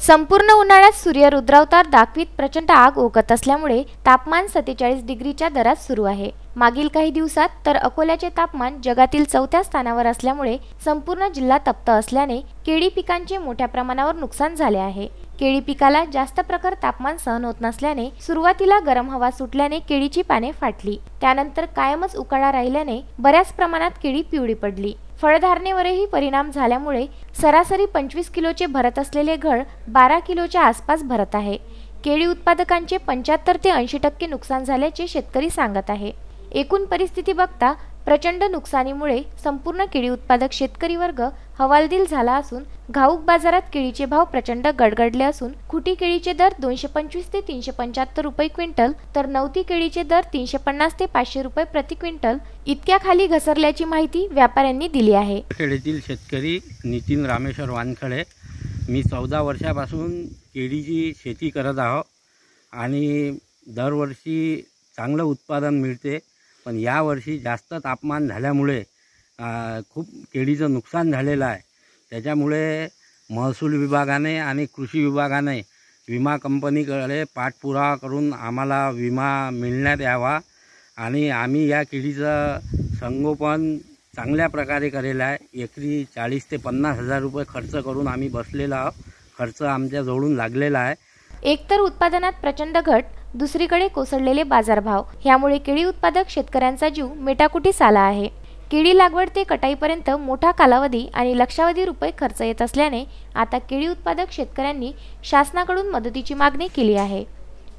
संपूर्ण उन्हाळ्यात सूर्य रुद्रावतार दाखवीत प्रचंड आग ओकत असल्यामुळे तापमान 47 डिग्रीच्या दरात सुरू आहे। मागील काही दिवसात तर अकोल्याचे तापमान जगातील 4थ्या स्थानावर असल्यामुळे संपूर्ण जिल्हा तप्त असल्याने केळी पिकांचे मोठ्या प्रमाणावर नुकसान झाले आहे। केळी पिकाला जास्त प्रखर तापमान सहन होत नसल्याने सुरुवातीला गरम हवा सुटल्याने केळीची पाने फाटली। त्यानंतर कायमच उकाडा राहिल्याने बऱ्याच प्रमाणात केळी पिवळी पडली। फळधारणेवरही परिणाम झाल्यामुळे सरासरी 25 किलोचे भरत असलेले घड 12 किलोच्या आसपास भरत आहे। केळी उत्पादकांचे 75 ते 80% नुकसान झाल्याचे शेतकरी सांगत आहे। एकूण परिस्थिती बघता प्रचंड नुकसानीमुळे संपूर्ण केळी उत्पादक शेतकरी वर्ग हवालदिल झाला असून घाऊक बाजारात केळीचे भाव प्रचंड गडगडले असून खुटी केळीचे दर 225 ते 375 रुपये क्विंटल तर नवती केळीचे दर 350 ते 500 रुपये प्रति क्विंटल इतक्या खाली घसरल्याची माहिती व्यापाऱ्यांनी दिली आहे। खेडीतील शेतकरी नितीन रामेश्वर वानखडे, मी 14 वर्षापासून केळीची शेती करत आहो आणि दरवर्षी चांगलं उत्पादन मिळते, पण यावर्षी जास्त तापमान झाल्यामुळे खूप केळीचं नुकसान झालेलं आहे। त्याच्यामुळे महसूल विभागाने आणि कृषी विभागाने विमा कंपनीकडे पाठपुरावा करून आम्हाला विमा मिळण्यात यावा आणि आम्ही या केळीचं संगोपन चांगल्या प्रकारे करेल आहे। एकरी 40 ते 50 हजार रुपये खर्च करून आम्ही बसलेलो आहोत। खर्च आमच्या जवळून लागलेला आहे। एकतर उत्पादनात प्रचंड घट, दुसरीकडे कोसळलेले बाजारभाव यामुळे केळी उत्पादक शेतकऱ्यांचा जीव मेटाकुटीस आला आहे। केळी लागवड ते कटाईपर्यंत मोठा कालावधी आणि लक्षावधी रुपये खर्च येत असल्याने आता केळी उत्पादक शेतकऱ्यांनी शासनाकडून मदतीची मागणी केली आहे।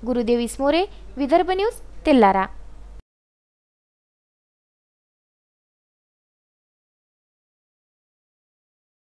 गुरुदेव इसमोरे, विदर्भ न्यूज, तेल्लारा।